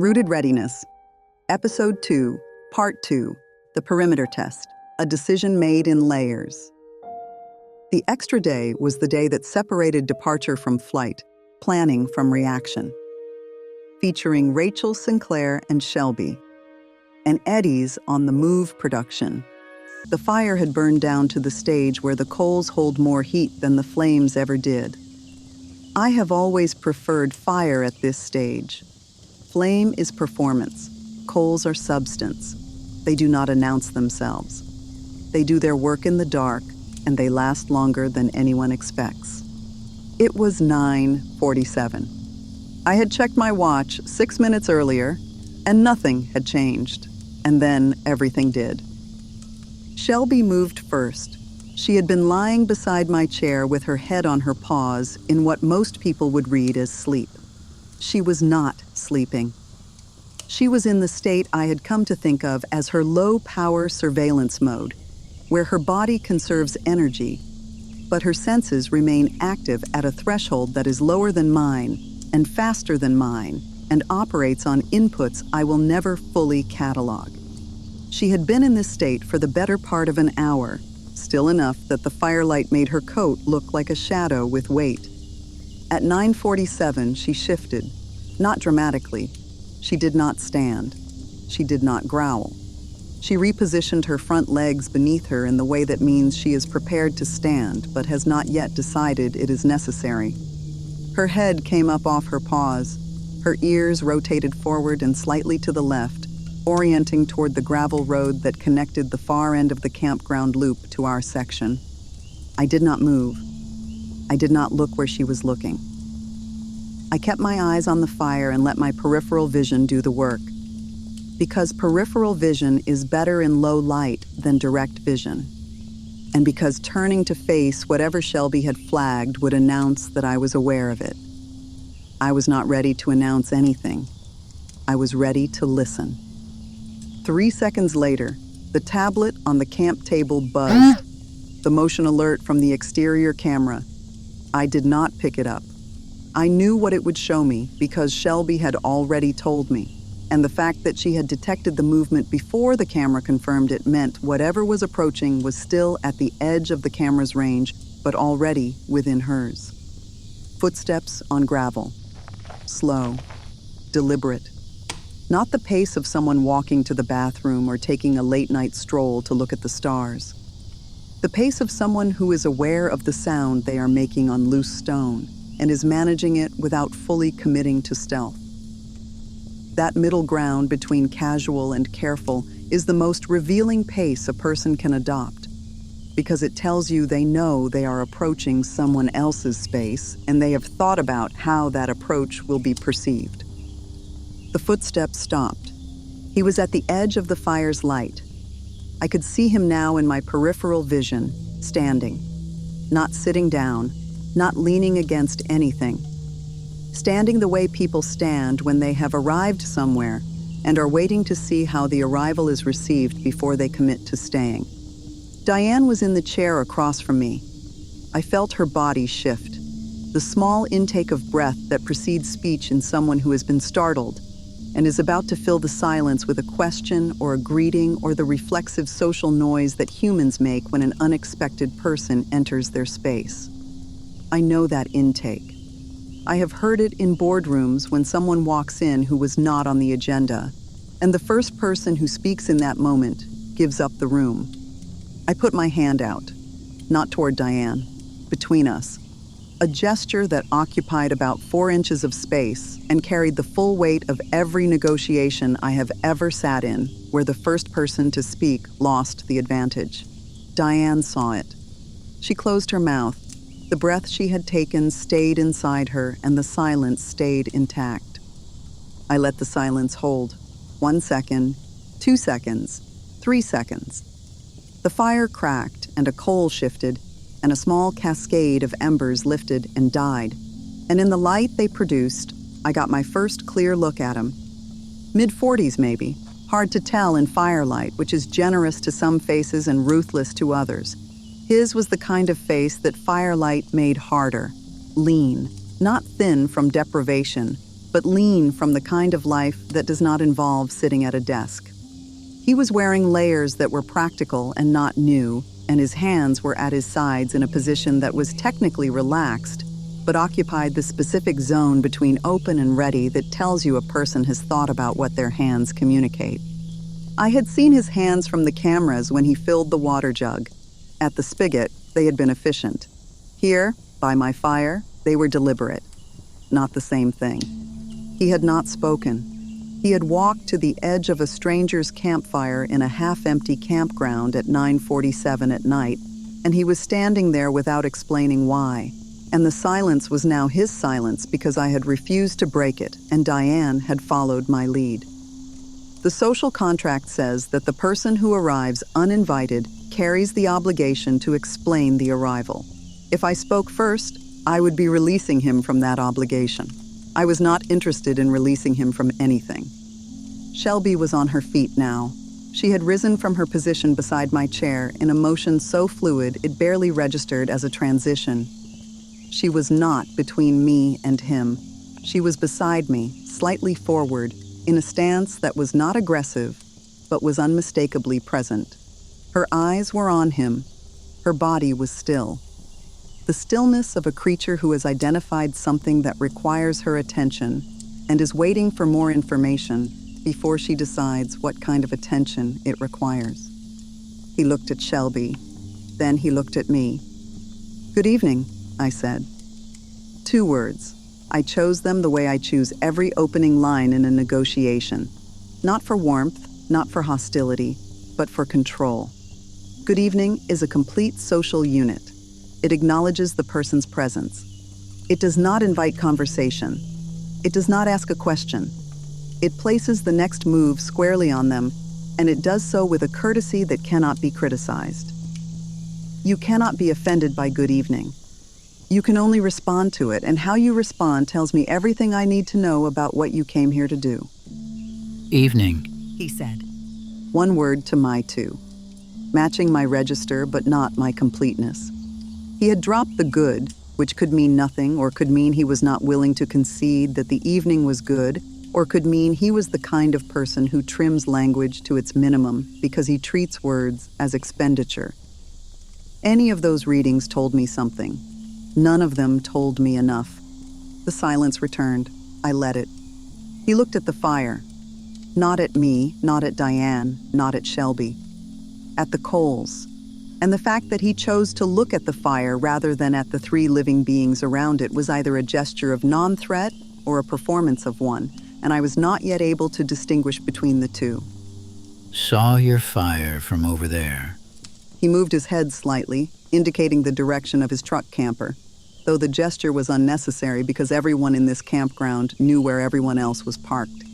Rooted Readiness, Episode 2, Part 2, The Perimeter Test, a decision made in layers. The extra day was the day that separated departure from flight, planning from reaction. Featuring Rachel, Sinclair, and Shelby, and Eddie's On the Move production. The fire had burned down to the stage where the coals hold more heat than the flames ever did. I have always preferred fire at this stage. Flame is performance. Coals are substance. They do not announce themselves. They do their work in the dark, and they last longer than anyone expects. It was 9:47. I had checked my watch 6 minutes earlier, and nothing had changed. And then everything did. Shelby moved first. She had been lying beside my chair with her head on her paws in what most people would read as sleep. She was not sleeping. She was in the state I had come to think of as her low-power surveillance mode, where her body conserves energy, but her senses remain active at a threshold that is lower than mine and faster than mine, and operates on inputs I will never fully catalog. She had been in this state for the better part of an hour, still enough that the firelight made her coat look like a shadow with weight. At 9:47, she shifted, not dramatically. She did not stand. She did not growl. She repositioned her front legs beneath her in the way that means she is prepared to stand, but has not yet decided it is necessary. Her head came up off her paws. Her ears rotated forward and slightly to the left, orienting toward the gravel road that connected the far end of the campground loop to our section. I did not move. I did not look where she was looking. I kept my eyes on the fire and let my peripheral vision do the work. Because peripheral vision is better in low light than direct vision. And because turning to face whatever Shelby had flagged would announce that I was aware of it. I was not ready to announce anything. I was ready to listen. 3 seconds later, the tablet on the camp table buzzed. The motion alert from the exterior camera. I did not pick it up. I knew what it would show me because Shelby had already told me, and the fact that she had detected the movement before the camera confirmed it meant whatever was approaching was still at the edge of the camera's range, but already within hers. Footsteps on gravel. Slow. Deliberate. Not the pace of someone walking to the bathroom or taking a late-night stroll to look at the stars. The pace of someone who is aware of the sound they are making on loose stone and is managing it without fully committing to stealth. That middle ground between casual and careful is the most revealing pace a person can adopt, because it tells you they know they are approaching someone else's space and they have thought about how that approach will be perceived. The footsteps stopped. He was at the edge of the fire's light. I could see him now in my peripheral vision, standing, not sitting down, not leaning against anything. Standing the way people stand when they have arrived somewhere and are waiting to see how the arrival is received before they commit to staying. Diane was in the chair across from me. I felt her body shift, the small intake of breath that precedes speech in someone who has been startled and is about to fill the silence with a question or a greeting or the reflexive social noise that humans make when an unexpected person enters their space. I know that intake. I have heard it in boardrooms when someone walks in who was not on the agenda, and the first person who speaks in that moment gives up the room. I put my hand out, not toward Diane, between us, a gesture that occupied about 4 inches of space and carried the full weight of every negotiation I have ever sat in, where the first person to speak lost the advantage. Diane saw it. She closed her mouth. The breath she had taken stayed inside her, and the silence stayed intact. I let the silence hold. 1 second, 2 seconds, 3 seconds. The fire cracked, and a coal shifted, and a small cascade of embers lifted and died. And in the light they produced, I got my first clear look at him. Mid-40s maybe, hard to tell in firelight, which is generous to some faces and ruthless to others. His was the kind of face that firelight made harder, lean, not thin from deprivation, but lean from the kind of life that does not involve sitting at a desk. He was wearing layers that were practical and not new, and his hands were at his sides in a position that was technically relaxed, but occupied the specific zone between open and ready that tells you a person has thought about what their hands communicate. I had seen his hands from the cameras when he filled the water jug. At the spigot, they had been efficient. Here, by my fire, they were deliberate. Not the same thing. He had not spoken. He had walked to the edge of a stranger's campfire in a half-empty campground at 9:47 at night, and he was standing there without explaining why. And the silence was now his silence because I had refused to break it, and Diane had followed my lead. The social contract says that the person who arrives uninvited carries the obligation to explain the arrival. If I spoke first, I would be releasing him from that obligation. I was not interested in releasing him from anything. Shelby was on her feet now. She had risen from her position beside my chair in a motion so fluid it barely registered as a transition. She was not between me and him. She was beside me, slightly forward, in a stance that was not aggressive, but was unmistakably present. Her eyes were on him. Her body was still. The stillness of a creature who has identified something that requires her attention and is waiting for more information before she decides what kind of attention it requires. He looked at Shelby. Then he looked at me. "Good evening," I said. 2 words. I chose them the way I choose every opening line in a negotiation. Not for warmth, not for hostility, but for control. Good evening is a complete social unit. It acknowledges the person's presence. It does not invite conversation. It does not ask a question. It places the next move squarely on them, and it does so with a courtesy that cannot be criticized. You cannot be offended by good evening. You can only respond to it, and how you respond tells me everything I need to know about what you came here to do. "Evening," he said. 1 word to my 2, matching my register but not my completeness. He had dropped the good, which could mean nothing, or could mean he was not willing to concede that the evening was good, or could mean he was the kind of person who trims language to its minimum because he treats words as expenditure. Any of those readings told me something. None of them told me enough. The silence returned. I let it. He looked at the fire. Not at me, not at Diane, not at Shelby. At the coals. And the fact that he chose to look at the fire rather than at the 3 living beings around it was either a gesture of non-threat or a performance of one, and I was not yet able to distinguish between the 2. "Saw your fire from over there." He moved his head slightly, indicating the direction of his truck camper, though the gesture was unnecessary because everyone in this campground knew where everyone else was parked.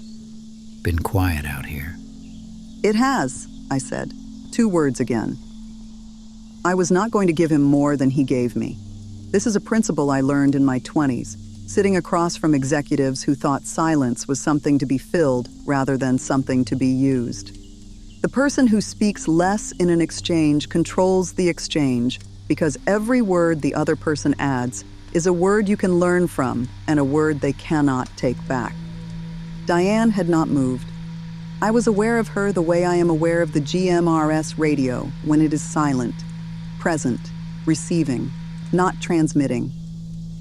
"Been quiet out here." "It has," I said. 2 words again. I was not going to give him more than he gave me. This is a principle I learned in my 20s, sitting across from executives who thought silence was something to be filled rather than something to be used. The person who speaks less in an exchange controls the exchange because every word the other person adds is a word you can learn from and a word they cannot take back. Diane had not moved. I was aware of her the way I am aware of the GMRS radio when it is silent, present, receiving, not transmitting.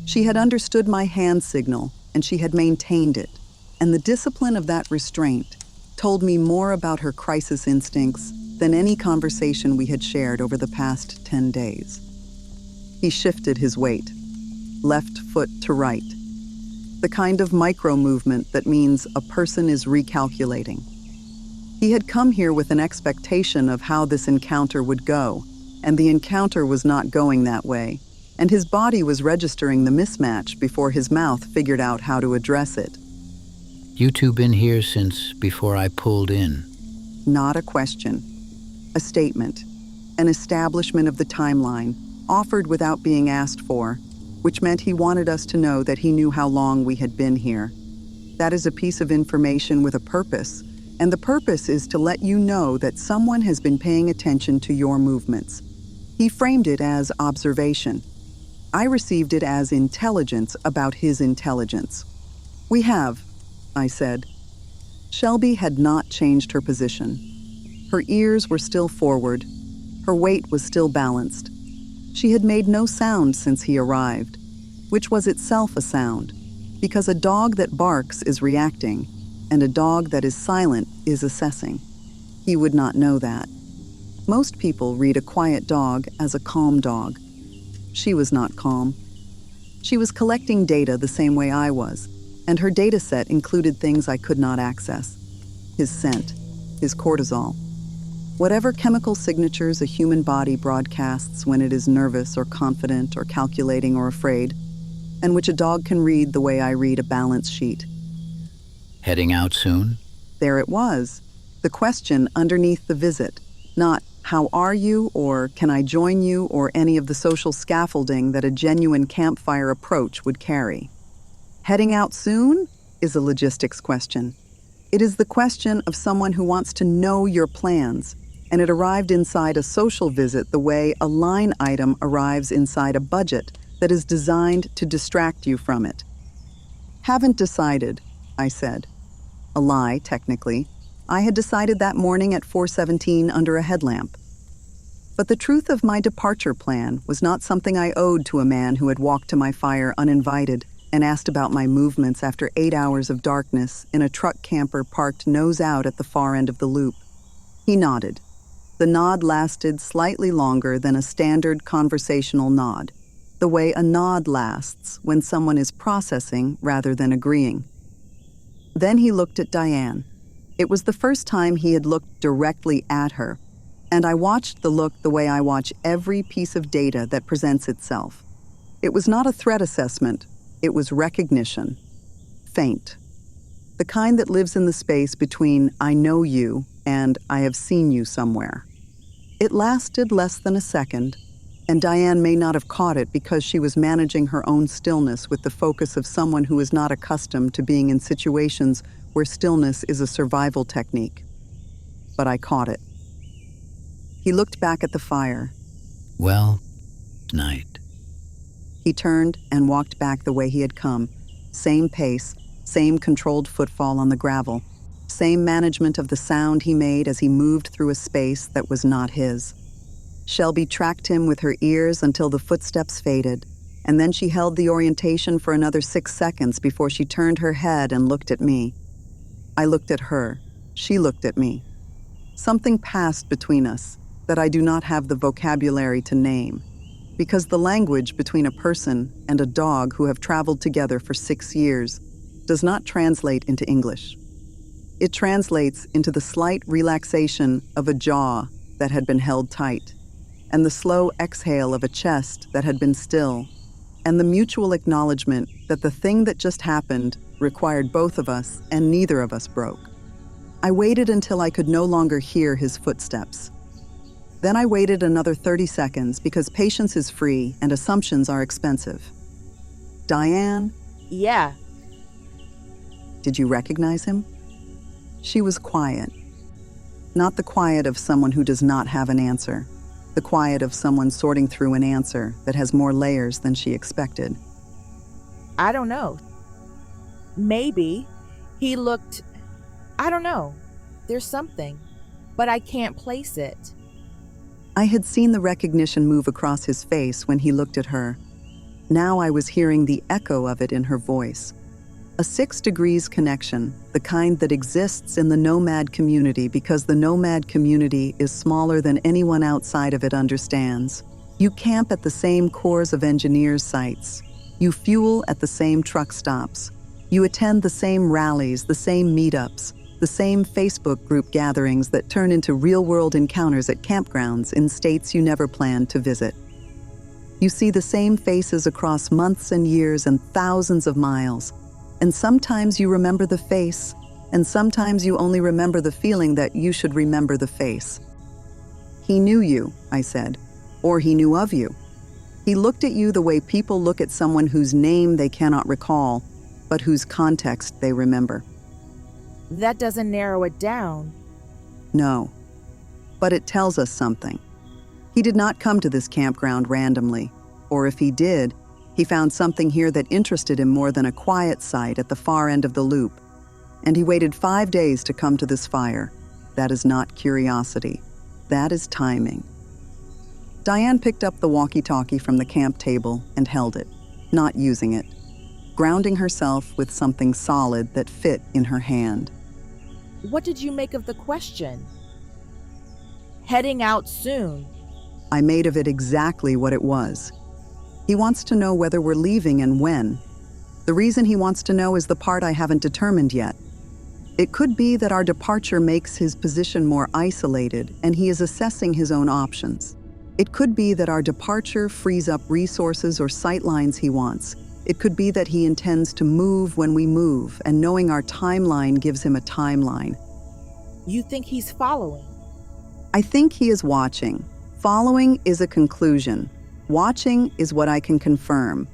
She had understood my hand signal, and she had maintained it, and the discipline of that restraint told me more about her crisis instincts than any conversation we had shared over the past 10 days. He shifted his weight, left foot to right, the kind of micro-movement that means a person is recalculating. He had come here with an expectation of how this encounter would go, and the encounter was not going that way, and his body was registering the mismatch before his mouth figured out how to address it. "You 2 been here since before I pulled in?" Not a question. A statement. An establishment of the timeline, offered without being asked for, which meant he wanted us to know that he knew how long we had been here. That is a piece of information with a purpose, and the purpose is to let you know that someone has been paying attention to your movements. He framed it as observation. I received it as intelligence about his intelligence. We have, I said. Shelby had not changed her position. Her ears were still forward. Her weight was still balanced. She had made no sound since he arrived, which was itself a sound, because a dog that barks is reacting, and a dog that is silent is assessing. He would not know that. Most people read a quiet dog as a calm dog. She was not calm. She was collecting data the same way I was, and her data set included things I could not access. His scent, his cortisol. Whatever chemical signatures a human body broadcasts when it is nervous or confident or calculating or afraid, and which a dog can read the way I read a balance sheet. Heading out soon? There it was, the question underneath the visit, not how are you or can I join you or any of the social scaffolding that a genuine campfire approach would carry. Heading out soon is a logistics question. It is the question of someone who wants to know your plans, and it arrived inside a social visit the way a line item arrives inside a budget that is designed to distract you from it. Haven't decided, I said. A lie, technically. I had decided that morning at 4:17 under a headlamp. But the truth of my departure plan was not something I owed to a man who had walked to my fire uninvited and asked about my movements after 8 hours of darkness in a truck camper parked nose out at the far end of the loop. He nodded. The nod lasted slightly longer than a standard conversational nod, the way a nod lasts when someone is processing rather than agreeing. Then he looked at Diane. It was the first time he had looked directly at her, and I watched the look the way I watch every piece of data that presents itself. It was not a threat assessment, it was recognition. Faint. The kind that lives in the space between I know you and I have seen you somewhere. It lasted less than a second, and Diane may not have caught it because she was managing her own stillness with the focus of someone who is not accustomed to being in situations where stillness is a survival technique. But I caught it. He looked back at the fire. Well, night. He turned and walked back the way he had come. Same pace, same controlled footfall on the gravel, same management of the sound he made as he moved through a space that was not his. Shelby tracked him with her ears until the footsteps faded, and then she held the orientation for another 6 seconds before she turned her head and looked at me. I looked at her. She looked at me. Something passed between us that I do not have the vocabulary to name, because the language between a person and a dog who have traveled together for 6 years does not translate into English. It translates into the slight relaxation of a jaw that had been held tight, and the slow exhale of a chest that had been still, and the mutual acknowledgement that the thing that just happened required both of us and neither of us broke. I waited until I could no longer hear his footsteps. Then I waited another 30 seconds because patience is free and assumptions are expensive. Diane? Yeah. Did you recognize him? She was quiet. Not the quiet of someone who does not have an answer. The quiet of someone sorting through an answer that has more layers than she expected. I don't know. Maybe he looked... I don't know. There's something, but I can't place it. I had seen the recognition move across his face when he looked at her. Now I was hearing the echo of it in her voice. A 6 degrees connection, the kind that exists in the nomad community because the nomad community is smaller than anyone outside of it understands. You camp at the same corps of engineers sites. You fuel at the same truck stops. You attend the same rallies, the same meetups, the same Facebook group gatherings that turn into real-world encounters at campgrounds in states you never planned to visit. You see the same faces across months and years and thousands of miles. And sometimes you remember the face, and sometimes you only remember the feeling that you should remember the face. He knew you, I said, or he knew of you. He looked at you the way people look at someone whose name they cannot recall, but whose context they remember. That doesn't narrow it down. No, but it tells us something. He did not come to this campground randomly, or if he did, he found something here that interested him more than a quiet site at the far end of the loop. And he waited 5 days to come to this fire. That is not curiosity. That is timing. Diane picked up the walkie-talkie from the camp table and held it, not using it, grounding herself with something solid that fit in her hand. What did you make of the question? Heading out soon. I made of it exactly what it was. He wants to know whether we're leaving and when. The reason he wants to know is the part I haven't determined yet. It could be that our departure makes his position more isolated and he is assessing his own options. It could be that our departure frees up resources or sightlines he wants. It could be that he intends to move when we move, and knowing our timeline gives him a timeline. You think he's following? I think he is watching. Following is a conclusion. Watching is what I can confirm.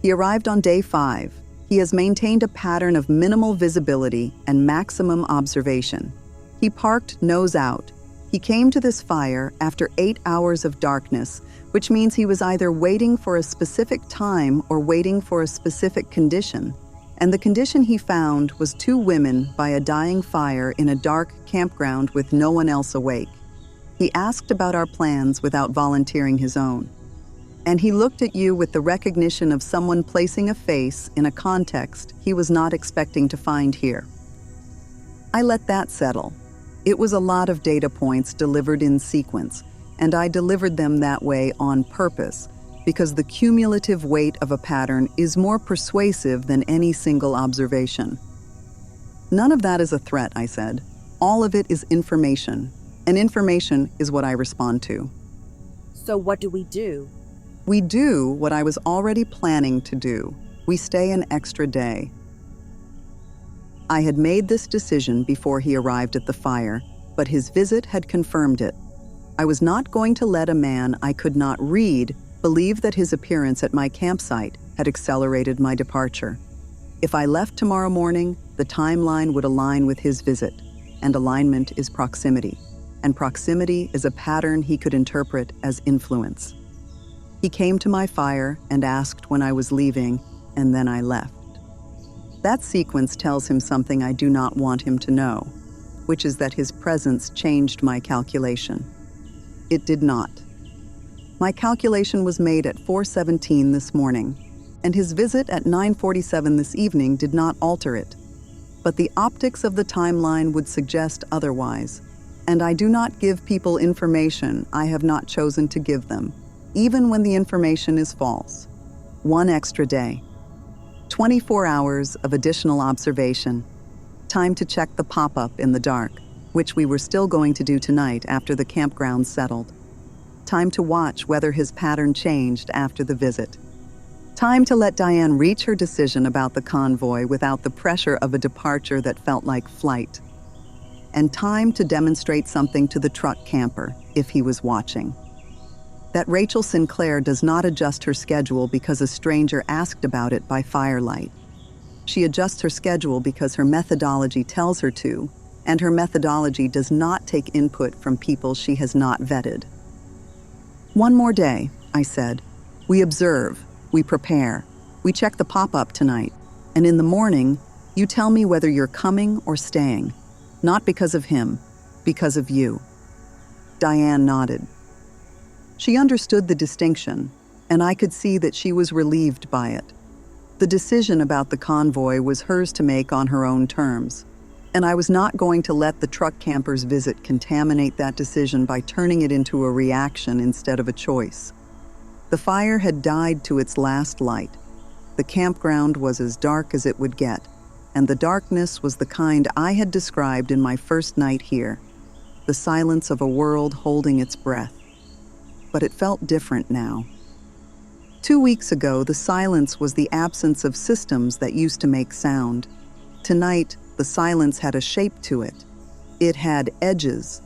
He arrived on day 5. He has maintained a pattern of minimal visibility and maximum observation. He parked nose out. He came to this fire after 8 hours of darkness, which means he was either waiting for a specific time or waiting for a specific condition. And the condition he found was 2 women by a dying fire in a dark campground with no one else awake. He asked about our plans without volunteering his own. And he looked at you with the recognition of someone placing a face in a context he was not expecting to find here. I let that settle. It was a lot of data points delivered in sequence, and I delivered them that way on purpose, because the cumulative weight of a pattern is more persuasive than any single observation. None of that is a threat, I said. All of it is information, and information is what I respond to. So what do we do? We do what I was already planning to do. We stay an extra day. I had made this decision before he arrived at the fire, but his visit had confirmed it. I was not going to let a man I could not read believe that his appearance at my campsite had accelerated my departure. If I left tomorrow morning, the timeline would align with his visit, and alignment is proximity, and proximity is a pattern he could interpret as influence. He came to my fire and asked when I was leaving, and then I left. That sequence tells him something I do not want him to know, which is that his presence changed my calculation. It did not. My calculation was made at 4:17 this morning, and his visit at 9:47 this evening did not alter it. But the optics of the timeline would suggest otherwise, and I do not give people information I have not chosen to give them, even when the information is false. 1 extra day. 24 hours of additional observation. Time to check the pop-up in the dark, which we were still going to do tonight after the campground settled. Time to watch whether his pattern changed after the visit. Time to let Diane reach her decision about the convoy without the pressure of a departure that felt like flight. And time to demonstrate something to the truck camper if he was watching. That Rachel Sinclair does not adjust her schedule because a stranger asked about it by firelight. She adjusts her schedule because her methodology tells her to, and her methodology does not take input from people she has not vetted. 1 more day, I said. We observe, we prepare, we check the pop-up tonight, and in the morning, you tell me whether you're coming or staying, not because of him, because of you. Diane nodded. She understood the distinction, and I could see that she was relieved by it. The decision about the convoy was hers to make on her own terms, and I was not going to let the truck camper's visit contaminate that decision by turning it into a reaction instead of a choice. The fire had died to its last light. The campground was as dark as it would get, and the darkness was the kind I had described in my first night here, the silence of a world holding its breath. But it felt different now. 2 weeks ago, the silence was the absence of systems that used to make sound. Tonight, the silence had a shape to it. It had edges.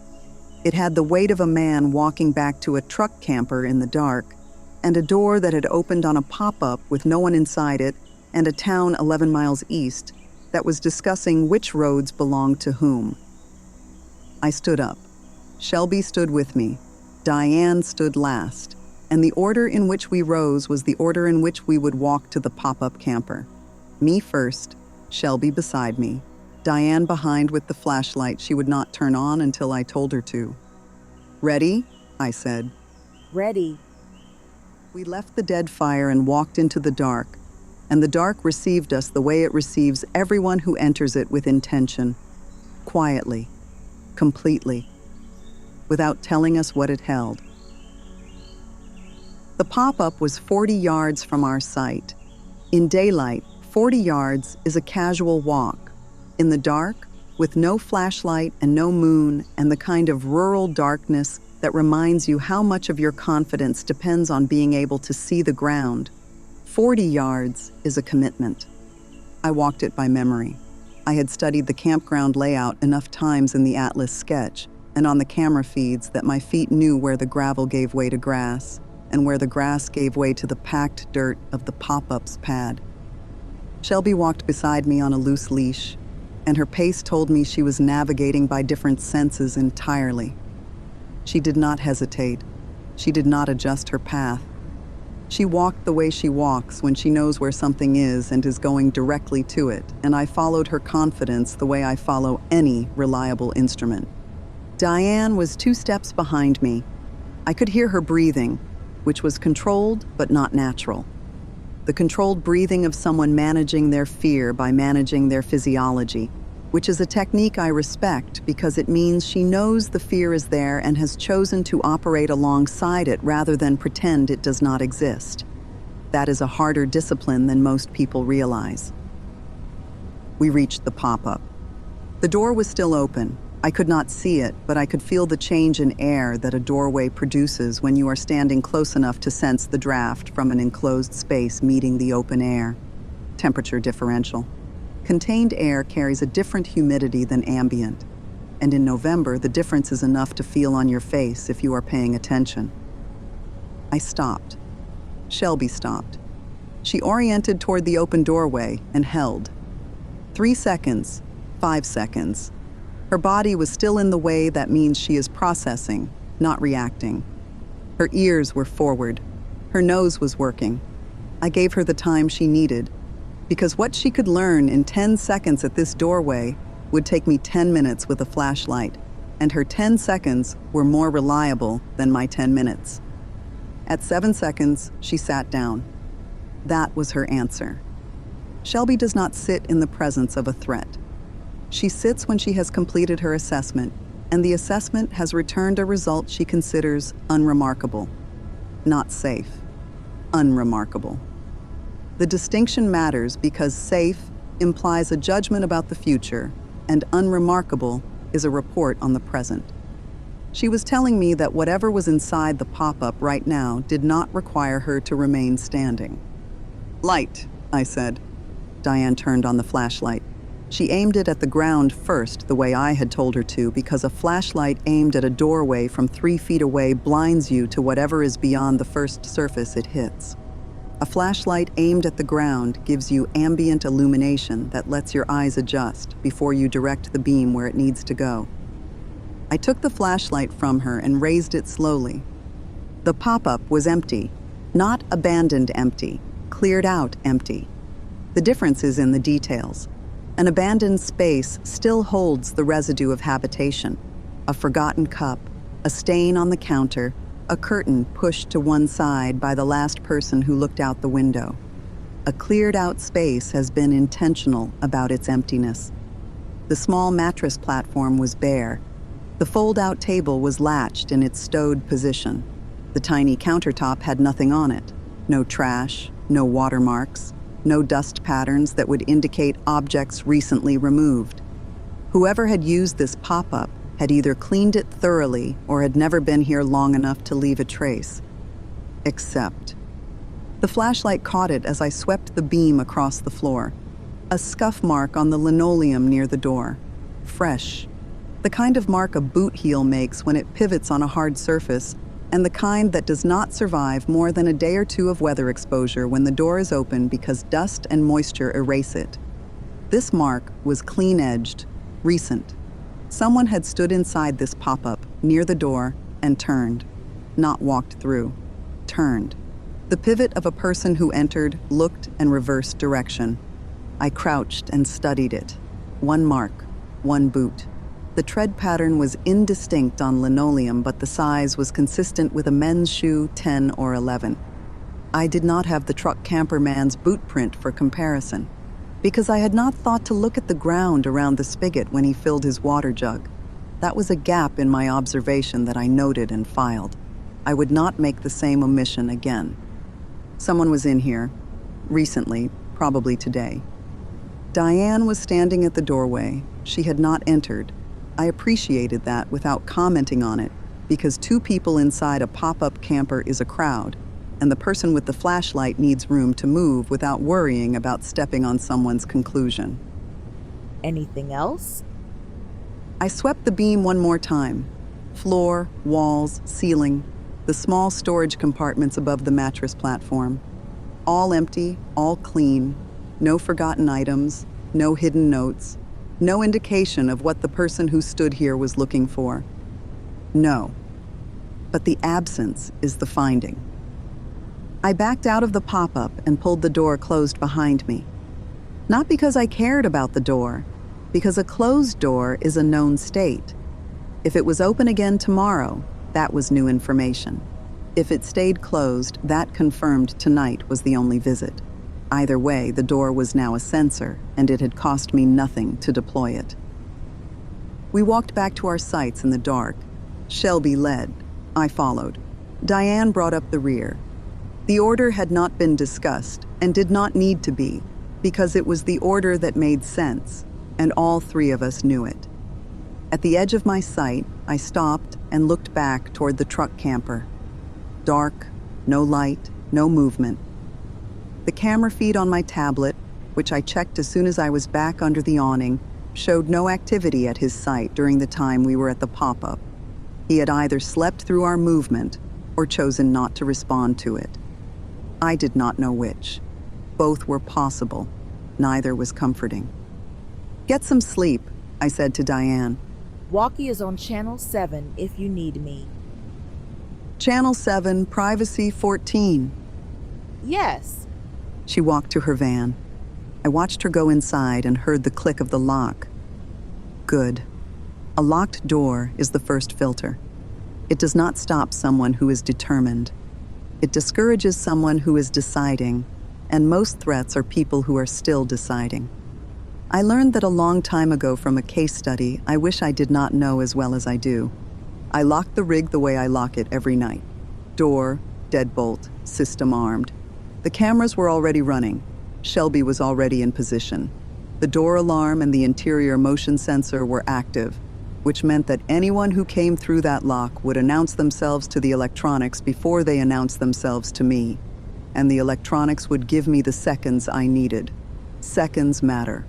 It had the weight of a man walking back to a truck camper in the dark, and a door that had opened on a pop-up with no one inside it, and a town 11 miles east that was discussing which roads belonged to whom. I stood up. Shelby stood with me. Diane stood last, and the order in which we rose was the order in which we would walk to the pop-up camper. Me first, Shelby beside me, Diane behind with the flashlight she would not turn on until I told her to. "Ready?" I said. Ready. We left the dead fire and walked into the dark, and the dark received us the way it receives everyone who enters it with intention, quietly, completely, without telling us what it held. The pop-up was 40 yards from our site. In daylight, 40 yards is a casual walk. In the dark, with no flashlight and no moon and the kind of rural darkness that reminds you how much of your confidence depends on being able to see the ground, 40 yards is a commitment. I walked it by memory. I had studied the campground layout enough times in the Atlas sketch and on the camera feeds that my feet knew where the gravel gave way to grass and where the grass gave way to the packed dirt of the pop-up's pad. Shelby walked beside me on a loose leash, and her pace told me she was navigating by different senses entirely. She did not hesitate. She did not adjust her path. She walked the way she walks when she knows where something is and is going directly to it, and I followed her confidence the way I follow any reliable instrument. Diane was 2 steps behind me. I could hear her breathing, which was controlled but not natural. The controlled breathing of someone managing their fear by managing their physiology, which is a technique I respect because it means she knows the fear is there and has chosen to operate alongside it rather than pretend it does not exist. That is a harder discipline than most people realize. We reached the pop-up. The door was still open. I could not see it, but I could feel the change in air that a doorway produces when you are standing close enough to sense the draft from an enclosed space meeting the open air. Temperature differential. Contained air carries a different humidity than ambient, and in November, the difference is enough to feel on your face if you are paying attention. I stopped. Shelby stopped. She oriented toward the open doorway and held. 3 seconds, 5 seconds. Her body was still in the way that means she is processing, not reacting. Her ears were forward. Her nose was working. I gave her the time she needed, because what she could learn in 10 seconds at this doorway would take me 10 minutes with a flashlight, and her 10 seconds were more reliable than my 10 minutes. At 7 seconds, she sat down. That was her answer. Shelby does not sit in the presence of a threat. She sits when she has completed her assessment, and the assessment has returned a result she considers unremarkable. Not safe. Unremarkable. The distinction matters because safe implies a judgment about the future, and unremarkable is a report on the present. She was telling me that whatever was inside the pop-up right now did not require her to remain standing. "Light," I said. Diane turned on the flashlight. She aimed it at the ground first, the way I had told her to, because a flashlight aimed at a doorway from 3 feet away blinds you to whatever is beyond the first surface it hits. A flashlight aimed at the ground gives you ambient illumination that lets your eyes adjust before you direct the beam where it needs to go. I took the flashlight from her and raised it slowly. The pop-up was empty, not abandoned empty, cleared out empty. The difference is in the details. An abandoned space still holds the residue of habitation, a forgotten cup, a stain on the counter, a curtain pushed to one side by the last person who looked out the window. A cleared-out space has been intentional about its emptiness. The small mattress platform was bare. The fold-out table was latched in its stowed position. The tiny countertop had nothing on it. No trash, no watermarks, no dust patterns that would indicate objects recently removed. Whoever had used this pop-up had either cleaned it thoroughly or had never been here long enough to leave a trace. Except, the flashlight caught it as I swept the beam across the floor. A scuff mark on the linoleum near the door. Fresh. The kind of mark a boot heel makes when it pivots on a hard surface, and the kind that does not survive more than a day or two of weather exposure when the door is open because dust and moisture erase it. This mark was clean-edged, recent. Someone had stood inside this pop-up, near the door, and turned. Not walked through. Turned. The pivot of a person who entered, looked, and reversed direction. I crouched and studied it. One mark, one boot. The tread pattern was indistinct on linoleum, but the size was consistent with a men's shoe 10 or 11. I did not have the truck camper man's boot print for comparison, because I had not thought to look at the ground around the spigot when he filled his water jug. That was a gap in my observation that I noted and filed. I would not make the same omission again. Someone was in here, recently, probably today. Diane was standing at the doorway. She had not entered. I appreciated that without commenting on it, because two people inside a pop-up camper is a crowd, and the person with the flashlight needs room to move without worrying about stepping on someone's conclusion. Anything else? I swept the beam one more time. Floor, walls, ceiling, the small storage compartments above the mattress platform. All empty, all clean, no forgotten items, no hidden notes, no indication of what the person who stood here was looking for. No. But the absence is the finding. I backed out of the pop-up and pulled the door closed behind me. Not because I cared about the door, because a closed door is a known state. If it was open again tomorrow, that was new information. If it stayed closed, that confirmed tonight was the only visit. Either way, the door was now a sensor, and it had cost me nothing to deploy it. We walked back to our sites in the dark. Shelby led. I followed. Diane brought up the rear. The order had not been discussed, and did not need to be, because it was the order that made sense, and all three of us knew it. At the edge of my sight, I stopped and looked back toward the truck camper. Dark, no light, no movement. The camera feed on my tablet, which I checked as soon as I was back under the awning, showed no activity at his site during the time we were at the pop-up. He had either slept through our movement or chosen not to respond to it. I did not know which. Both were possible. Neither was comforting. "Get some sleep," I said to Diane. Walkie is on Channel 7 if you need me. "Channel 7, Privacy 14. Yes. She walked to her van. I watched her go inside and heard the click of the lock. Good. A locked door is the first filter. It does not stop someone who is determined. It discourages someone who is deciding, and most threats are people who are still deciding. I learned that a long time ago from a case study I wish I did not know as well as I do. I locked the rig the way I lock it every night. Door, deadbolt, system armed. The cameras were already running. Shelby was already in position. The door alarm and the interior motion sensor were active, which meant that anyone who came through that lock would announce themselves to the electronics before they announced themselves to me, and the electronics would give me the seconds I needed. Seconds matter.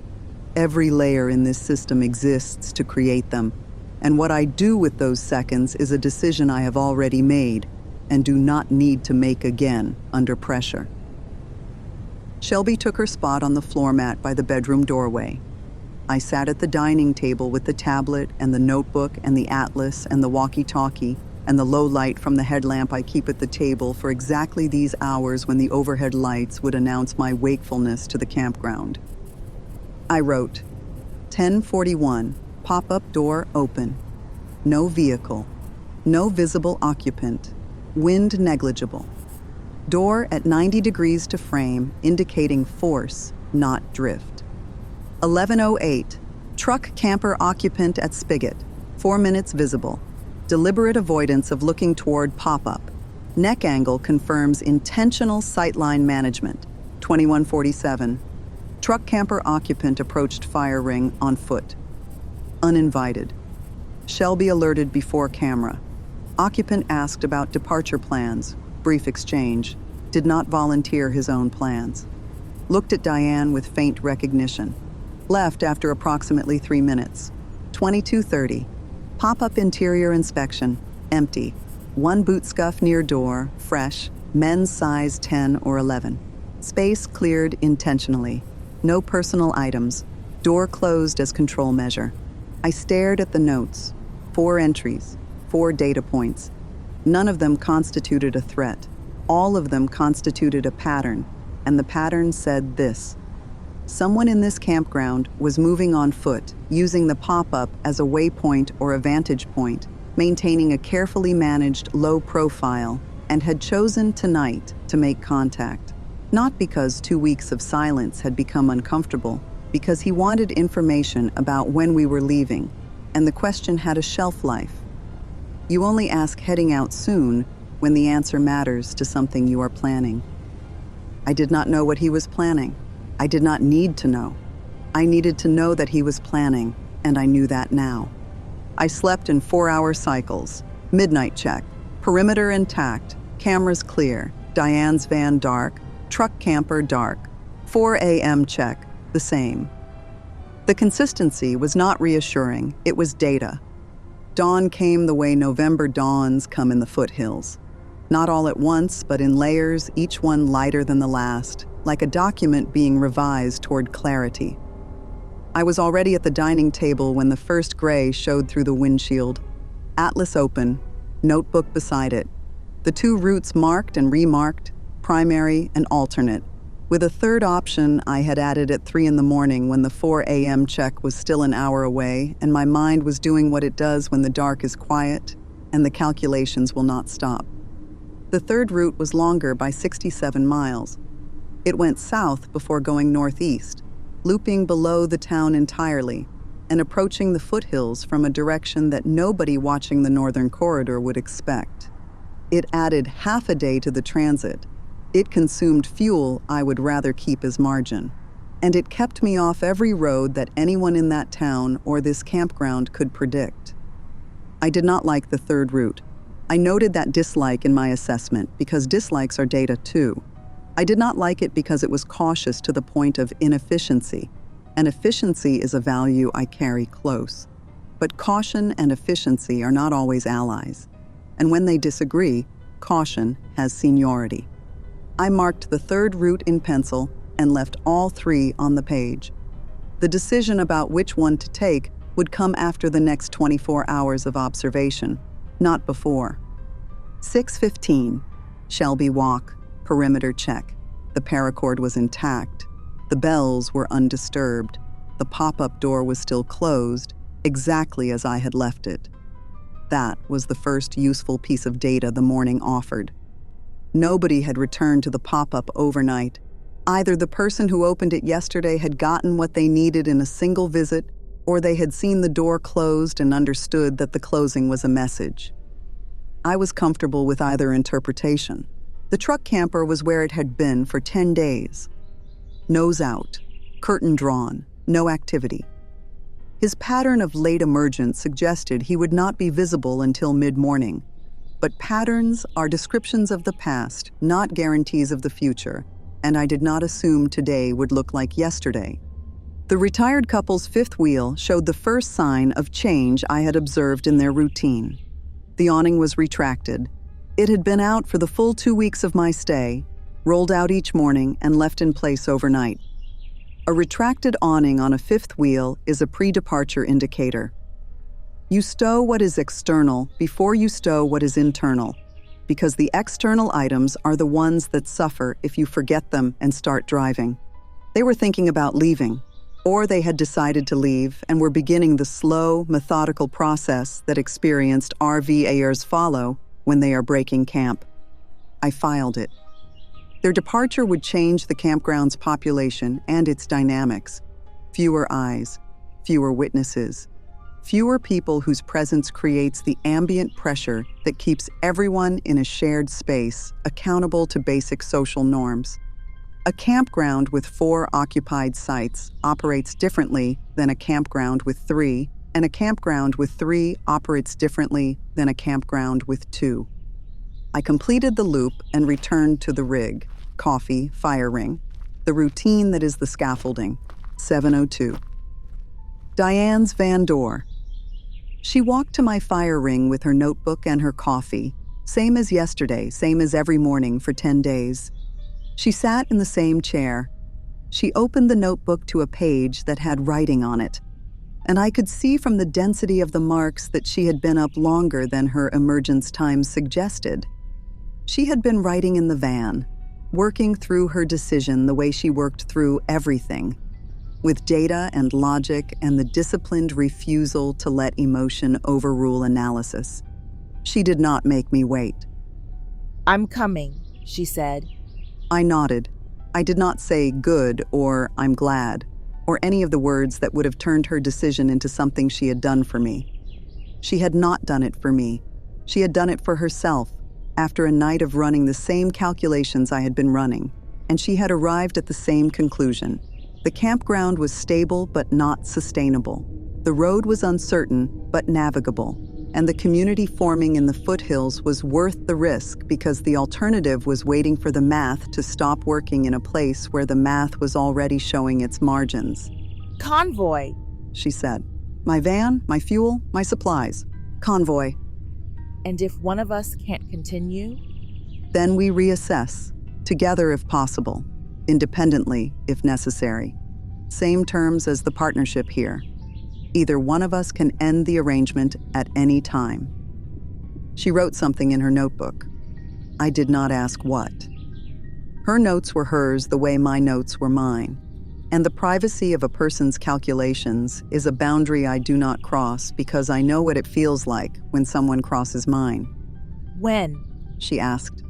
Every layer in this system exists to create them, and what I do with those seconds is a decision I have already made and do not need to make again under pressure. Shelby took her spot on the floor mat by the bedroom doorway. I sat at the dining table with the tablet and the notebook and the atlas and the walkie-talkie and the low light from the headlamp I keep at the table for exactly these hours when the overhead lights would announce my wakefulness to the campground. I wrote, 10:41, pop-up door open. No vehicle. No visible occupant. Wind negligible. Door at 90 degrees to frame, indicating force, not drift. 11:08, truck camper occupant at spigot, 4 minutes visible. Deliberate avoidance of looking toward pop-up. Neck angle confirms intentional sightline management, 21:47. Truck camper occupant approached fire ring on foot. Uninvited. Shelby alerted before camera. Occupant asked about departure plans. Brief exchange. Did not volunteer his own plans. Looked at Diane with faint recognition. Left after approximately 3 minutes. 22:30. Pop-up interior inspection. Empty. One boot scuff near door. Fresh. Men's size 10 or 11. Space cleared intentionally. No personal items. Door closed as control measure. I stared at the notes. 4 entries. 4 data points. None of them constituted a threat. All of them constituted a pattern, and the pattern said this: Someone in this campground was moving on foot, using the pop-up as a waypoint or a vantage point, maintaining a carefully managed low profile, and had chosen tonight to make contact. Not because 2 weeks of silence had become uncomfortable, because he wanted information about when we were leaving, and the question had a shelf life. You only ask heading out soon when the answer matters to something you are planning. I did not know what he was planning. I did not need to know. I needed to know that he was planning, and I knew that now. I slept in 4-hour cycles. Midnight check. Perimeter intact. Cameras clear. Diane's van dark. Truck camper dark. 4 a.m. check. The same. The consistency was not reassuring. It was data. Dawn came the way November dawns come in the foothills. Not all at once, but in layers, each one lighter than the last, like a document being revised toward clarity. I was already at the dining table when the first gray showed through the windshield. Atlas open, notebook beside it. The 2 routes marked and remarked, primary and alternate, with a third option I had added at 3 in the morning when the 4 a.m. check was still an hour away and my mind was doing what it does when the dark is quiet and the calculations will not stop. The third route was longer by 67 miles. It went south before going northeast, looping below the town entirely and approaching the foothills from a direction that nobody watching the northern corridor would expect. It added half a day to the transit. It consumed fuel I would rather keep as margin. And it kept me off every road that anyone in that town or this campground could predict. I did not like the third route. I noted that dislike in my assessment because dislikes are data too. I did not like it because it was cautious to the point of inefficiency, and efficiency is a value I carry close. But caution and efficiency are not always allies, and when they disagree, caution has seniority. I marked the third route in pencil and left all 3 on the page. The decision about which one to take would come after the next 24 hours of observation, not before. 6:15, Shelby Walk, perimeter check. The paracord was intact. The bells were undisturbed. The pop-up door was still closed, exactly as I had left it. That was the first useful piece of data the morning offered. Nobody had returned to the pop-up overnight. Either the person who opened it yesterday had gotten what they needed in a single visit, or they had seen the door closed and understood that the closing was a message. I was comfortable with either interpretation. The truck camper was where it had been for 10 days. Nose out, curtain drawn, no activity. His pattern of late emergence suggested he would not be visible until mid-morning. But patterns are descriptions of the past, not guarantees of the future, and I did not assume today would look like yesterday. The retired couple's fifth wheel showed the first sign of change I had observed in their routine. The awning was retracted. It had been out for the full 2 weeks of my stay, rolled out each morning and left in place overnight. A retracted awning on a fifth wheel is a pre-departure indicator. You stow what is external before you stow what is internal, because the external items are the ones that suffer if you forget them and start driving. They were thinking about leaving, or they had decided to leave and were beginning the slow, methodical process that experienced RVAers follow when they are breaking camp. I filed it. Their departure would change the campground's population and its dynamics. Fewer eyes, fewer witnesses, fewer people whose presence creates the ambient pressure that keeps everyone in a shared space accountable to basic social norms. A campground with 4 occupied sites operates differently than a campground with 3, and a campground with 3 operates differently than a campground with 2. I completed the loop and returned to the rig, coffee, fire ring, the routine that is the scaffolding, 7:02. Diane's van door. She walked to my fire ring with her notebook and her coffee, same as yesterday, same as every morning for 10 days. She sat in the same chair. She opened the notebook to a page that had writing on it, and I could see from the density of the marks that she had been up longer than her emergence time suggested. She had been writing in the van, working through her decision the way she worked through everything, with data and logic and the disciplined refusal to let emotion overrule analysis. She did not make me wait. "I'm coming," she said. I nodded. I did not say good or I'm glad, or any of the words that would have turned her decision into something she had done for me. She had not done it for me. She had done it for herself, after a night of running the same calculations I had been running, and she had arrived at the same conclusion. The campground was stable but not sustainable. The road was uncertain but navigable, and the community forming in the foothills was worth the risk because the alternative was waiting for the math to stop working in a place where the math was already showing its margins. "Convoy," she said. My van, my fuel, my supplies. Convoy. "And if one of us can't continue?" Then we reassess, together if possible, independently if necessary. Same terms as the partnership here. Either one of us can end the arrangement at any time. She wrote something in her notebook. I did not ask what. Her notes were hers the way my notes were mine. And the privacy of a person's calculations is a boundary I do not cross because I know what it feels like when someone crosses mine. "When?" she asked.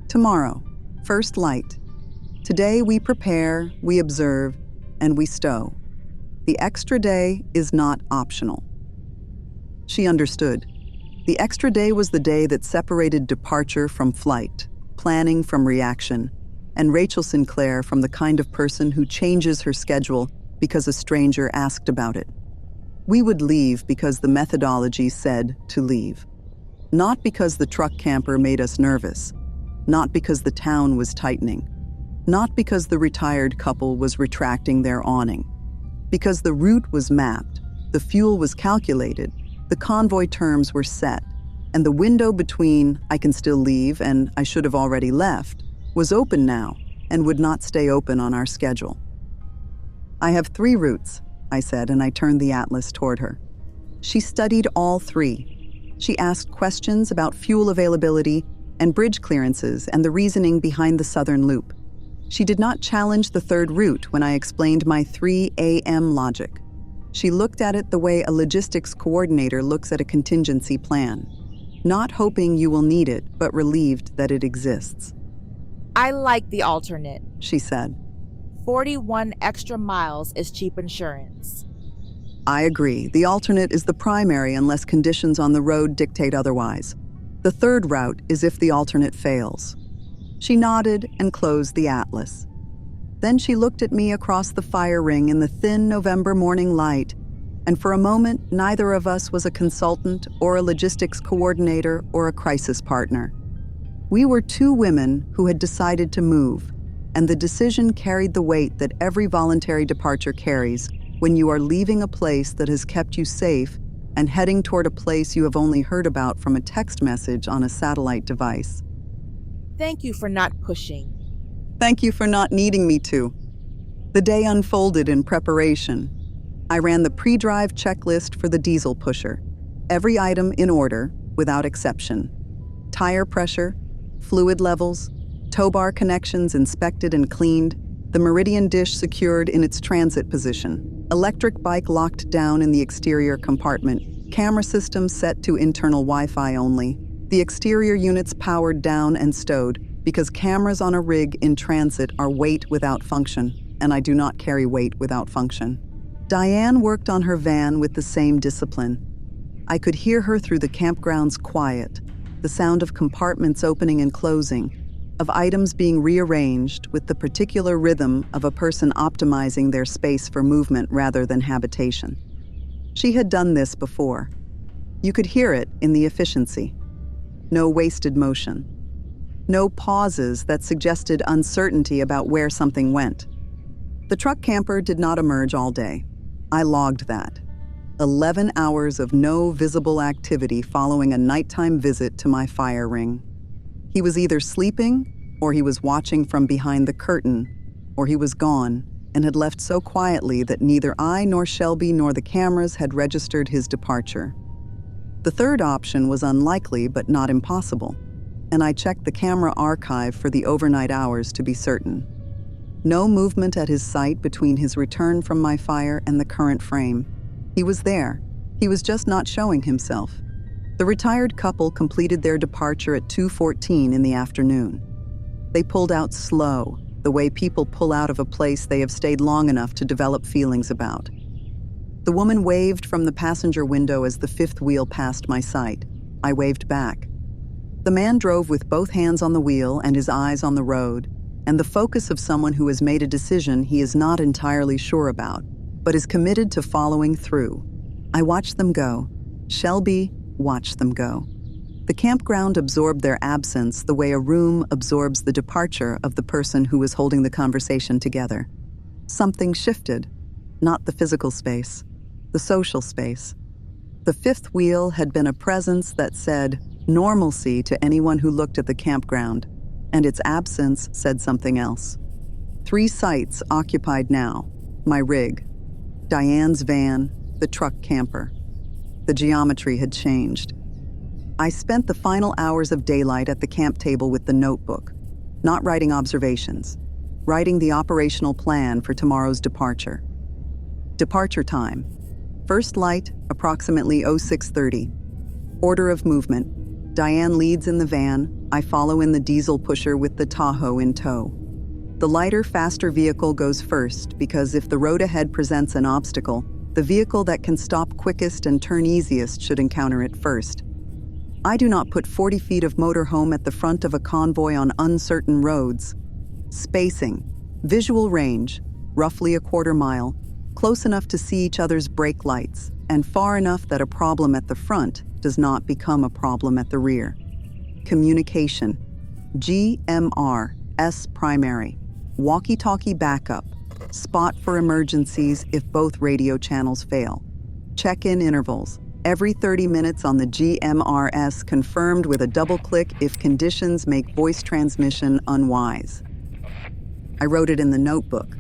Tomorrow, first light. Today we prepare, we observe, and we stow. The extra day is not optional. She understood. The extra day was the day that separated departure from flight, planning from reaction, and Rachel Sinclair from the kind of person who changes her schedule because a stranger asked about it. We would leave because the methodology said to leave. Not because the truck camper made us nervous. Not because the town was tightening. Not because the retired couple was retracting their awning. Because the route was mapped, the fuel was calculated, the convoy terms were set, and the window between I can still leave and I should have already left was open now and would not stay open on our schedule. I have 3 routes, I said, and I turned the atlas toward her. She studied all 3. She asked questions about fuel availability and bridge clearances and the reasoning behind the southern loop. She did not challenge the 3rd route when I explained my 3 a.m. logic. She looked at it the way a logistics coordinator looks at a contingency plan, not hoping you will need it, but relieved that it exists. "I like the alternate," she said. 41 extra miles is cheap insurance." I agree. The alternate is the primary unless conditions on the road dictate otherwise. The 3rd route is if the alternate fails. She nodded and closed the atlas. Then she looked at me across the fire ring in the thin November morning light, and for a moment, neither of us was a consultant or a logistics coordinator or a crisis partner. We were 2 women who had decided to move, and the decision carried the weight that every voluntary departure carries when you are leaving a place that has kept you safe and heading toward a place you have only heard about from a text message on a satellite device. "Thank you for not pushing." Thank you for not needing me to. The day unfolded in preparation. I ran the pre-drive checklist for the diesel pusher, every item in order, without exception. Tire pressure, fluid levels, tow bar connections inspected and cleaned, the Meridian dish secured in its transit position, electric bike locked down in the exterior compartment, camera system set to internal Wi-Fi only, the exterior units powered down and stowed, because cameras on a rig in transit are weight without function, and I do not carry weight without function. Diane worked on her van with the same discipline. I could hear her through the campground's quiet, the sound of compartments opening and closing, of items being rearranged with the particular rhythm of a person optimizing their space for movement rather than habitation. She had done this before. You could hear it in the efficiency. No wasted motion. No pauses that suggested uncertainty about where something went. The truck camper did not emerge all day. I logged that. 11 hours of no visible activity following a nighttime visit to my fire ring. He was either sleeping, or he was watching from behind the curtain, or he was gone and had left so quietly that neither I nor Shelby nor the cameras had registered his departure. The 3rd option was unlikely but not impossible, and I checked the camera archive for the overnight hours to be certain. No movement at his sight between his return from my fire and the current frame. He was there. He was just not showing himself. The retired couple completed their departure at 2:14 in the afternoon. They pulled out slow, the way people pull out of a place they have stayed long enough to develop feelings about. The woman waved from the passenger window as the fifth wheel passed my sight. I waved back. The man drove with both hands on the wheel and his eyes on the road, and the focus of someone who has made a decision he is not entirely sure about, but is committed to following through. I watched them go. Shelby watched them go. The campground absorbed their absence the way a room absorbs the departure of the person who was holding the conversation together. Something shifted, not the physical space, the social space. The fifth wheel had been a presence that said normalcy to anyone who looked at the campground, and its absence said something else. 3 sites occupied now: my rig, Diane's van, the truck camper. The geometry had changed. I spent the final hours of daylight at the camp table with the notebook, not writing observations, writing the operational plan for tomorrow's departure. Departure time. First light, approximately 06:30. Order of movement. Diane leads in the van. I follow in the diesel pusher with the Tahoe in tow. The lighter, faster vehicle goes first because if the road ahead presents an obstacle, the vehicle that can stop quickest and turn easiest should encounter it first. I do not put 40 feet of motorhome at the front of a convoy on uncertain roads. Spacing. Visual range, roughly a quarter mile, close enough to see each other's brake lights, and far enough that a problem at the front does not become a problem at the rear. Communication. GMR, S primary. Walkie-talkie backup. Spot for emergencies if both radio channels fail. Check-in intervals. Every 30 minutes on the GMRS, confirmed with a double click if conditions make voice transmission unwise. I wrote it in the notebook.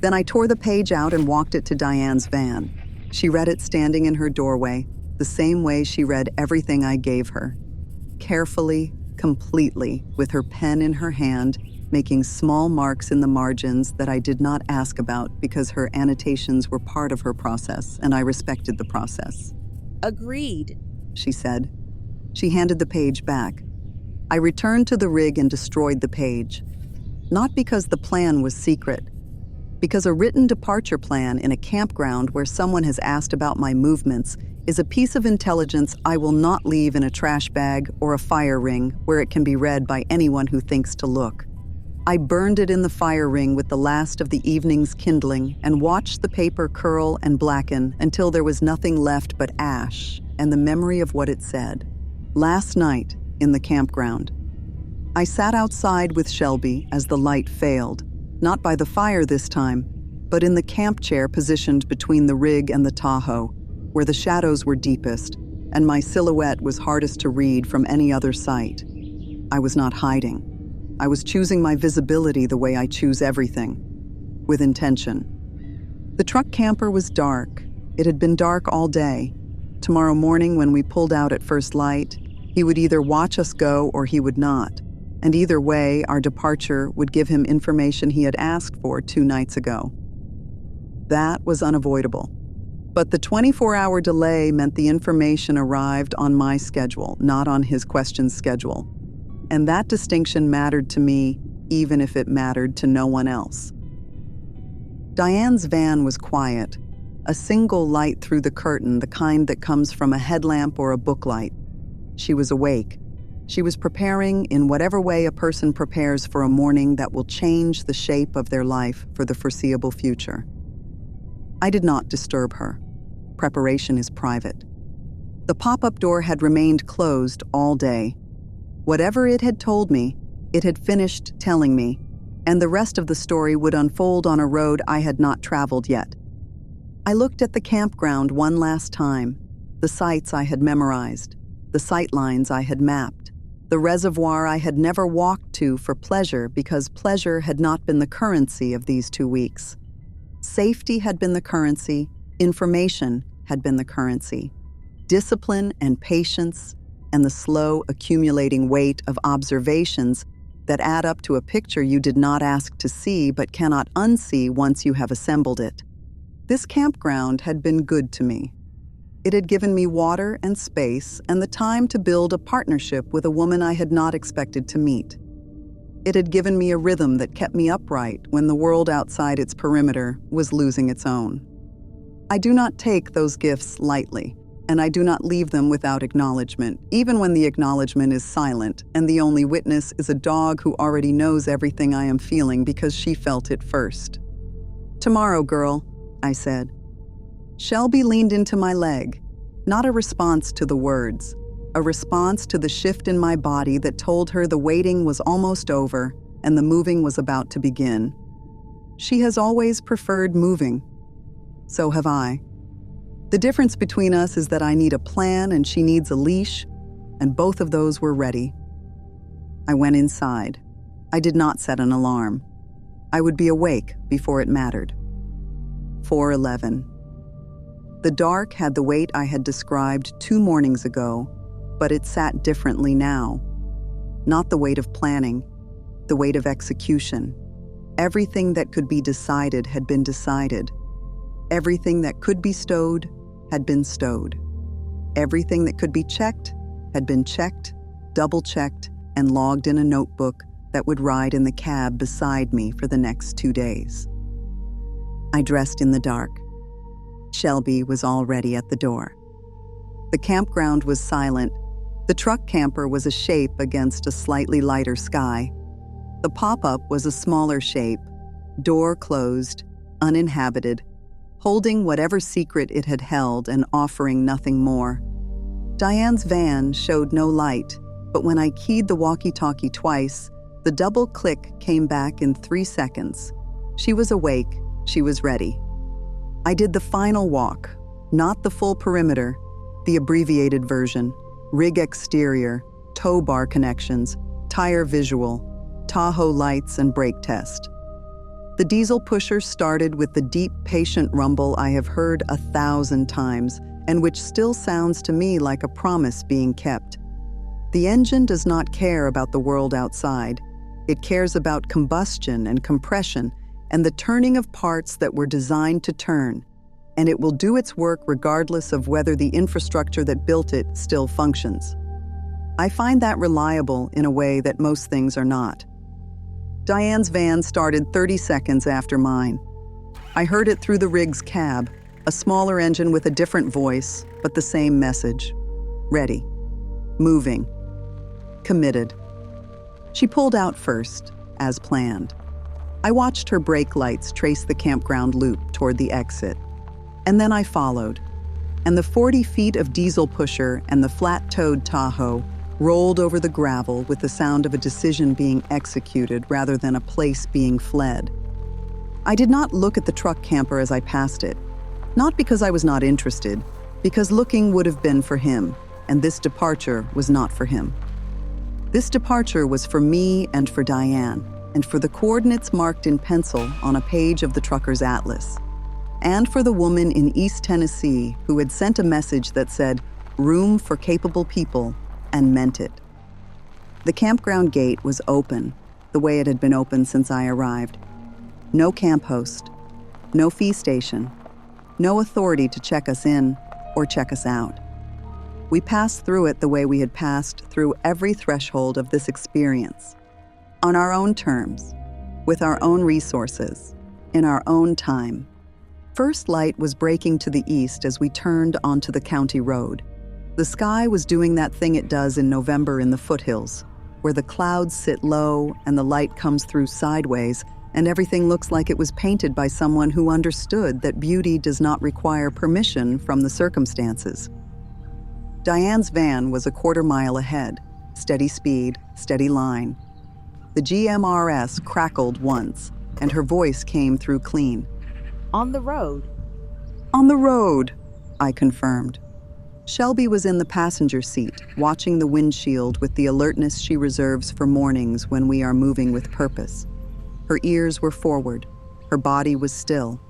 Then I tore the page out and walked it to Diane's van. She read it standing in her doorway, the same way she read everything I gave her. Carefully, completely, with her pen in her hand, making small marks in the margins that I did not ask about because her annotations were part of her process and I respected the process. Agreed, she said. She handed the page back. I returned to the rig and destroyed the page. Not because the plan was secret, because a written departure plan in a campground where someone has asked about my movements is a piece of intelligence I will not leave in a trash bag or a fire ring where it can be read by anyone who thinks to look. I burned it in the fire ring with the last of the evening's kindling and watched the paper curl and blacken until there was nothing left but ash and the memory of what it said. Last night, in the campground. I sat outside with Shelby as the light failed, not by the fire this time, but in the camp chair positioned between the rig and the Tahoe, where the shadows were deepest and my silhouette was hardest to read from any other sight. I was not hiding. I was choosing my visibility the way I choose everything, with intention. The truck camper was dark. It had been dark all day. Tomorrow morning when we pulled out at first light, he would either watch us go or he would not. And either way, our departure would give him information he had asked for 2 nights ago. That was unavoidable. But the 24-hour delay meant the information arrived on my schedule, not on his question's schedule. And that distinction mattered to me, even if it mattered to no one else. Diane's van was quiet, a single light through the curtain, the kind that comes from a headlamp or a booklight. She was awake. She was preparing in whatever way a person prepares for a morning that will change the shape of their life for the foreseeable future. I did not disturb her. Preparation is private. The pop-up door had remained closed all day. Whatever it had told me, it had finished telling me, and the rest of the story would unfold on a road I had not traveled yet. I looked at the campground one last time, the sites I had memorized, the sightlines I had mapped, the reservoir I had never walked to for pleasure because pleasure had not been the currency of these 2 weeks. Safety had been the currency, information had been the currency. Discipline and patience and the slow accumulating weight of observations that add up to a picture you did not ask to see but cannot unsee once you have assembled it. This campground had been good to me. It had given me water and space and the time to build a partnership with a woman I had not expected to meet. It had given me a rhythm that kept me upright when the world outside its perimeter was losing its own. I do not take those gifts lightly, and I do not leave them without acknowledgement, even when the acknowledgement is silent and the only witness is a dog who already knows everything I am feeling because she felt it first. "Tomorrow, girl," I said. Shelby leaned into my leg, not a response to the words, a response to the shift in my body that told her the waiting was almost over and the moving was about to begin. She has always preferred moving. So have I. The difference between us is that I need a plan and she needs a leash, and both of those were ready. I went inside. I did not set an alarm. I would be awake before it mattered. 4:11. The dark had the weight I had described 2 mornings ago, but it sat differently now. Not the weight of planning, the weight of execution. Everything that could be decided had been decided. Everything that could be stowed had been stowed. Everything that could be checked had been checked, double-checked, and logged in a notebook that would ride in the cab beside me for the next 2 days. I dressed in the dark. Shelby was already at the door. The campground was silent. The truck camper was a shape against a slightly lighter sky. The pop-up was a smaller shape, door closed, uninhabited, holding whatever secret it had held and offering nothing more. Diane's van showed no light, but when I keyed the walkie-talkie twice, the double click came back in 3 seconds. She was awake, she was ready. I did the final walk, not the full perimeter, the abbreviated version, rig exterior, tow bar connections, tire visual, Tahoe lights and brake test. The diesel pusher started with the deep, patient rumble I have heard 1,000 times and which still sounds to me like a promise being kept. The engine does not care about the world outside. It cares about combustion and compression and the turning of parts that were designed to turn, and it will do its work regardless of whether the infrastructure that built it still functions. I find that reliable in a way that most things are not. Diane's van started 30 seconds after mine. I heard it through the rig's cab, a smaller engine with a different voice, but the same message. Ready. Moving. Committed. She pulled out first, as planned. I watched her brake lights trace the campground loop toward the exit. And then I followed. And the 40 feet of diesel pusher and the flat-toed Tahoe rolled over the gravel with the sound of a decision being executed rather than a place being fled. I did not look at the truck camper as I passed it. Not because I was not interested, because looking would have been for him, and this departure was not for him. This departure was for me and for Diane, and for the coordinates marked in pencil on a page of the trucker's atlas, and for the woman in East Tennessee who had sent a message that said, "Room for capable people," and meant it. The campground gate was open, the way it had been open since I arrived. No camp host, no fee station, no authority to check us in or check us out. We passed through it the way we had passed through every threshold of this experience. On our own terms, with our own resources, in our own time. First light was breaking to the east as we turned onto the county road. The sky was doing that thing it does in November in the foothills, where the clouds sit low and the light comes through sideways, and everything looks like it was painted by someone who understood that beauty does not require permission from the circumstances. Diane's van was a quarter mile ahead, steady speed, steady line. The GMRS crackled once, and her voice came through clean. On the road. On the road, I confirmed. Shelby was in the passenger seat, watching the windshield with the alertness she reserves for mornings when we are moving with purpose. Her ears were forward. Her body was still.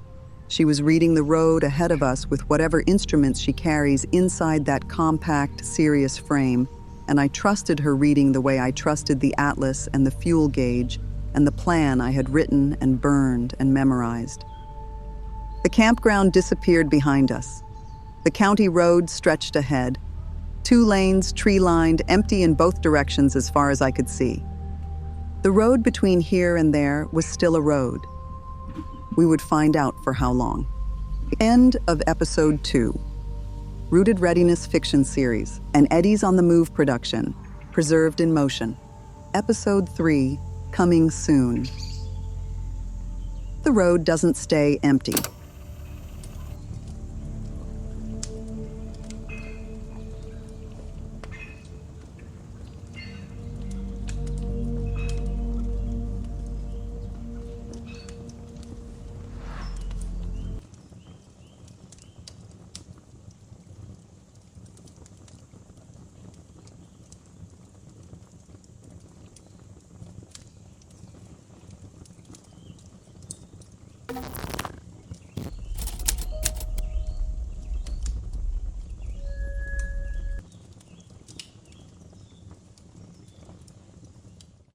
She was reading the road ahead of us with whatever instruments she carries inside that compact, serious frame, and I trusted her reading the way I trusted the atlas and the fuel gauge and the plan I had written and burned and memorized. The campground disappeared behind us. The county road stretched ahead. 2 lanes, tree-lined, empty in both directions as far as I could see. The road between here and there was still a road. We would find out for how long. End of episode 2. Rooted Readiness fiction series, an Eddie's on the Move production, preserved in motion. Episode 3, coming soon. The road doesn't stay empty.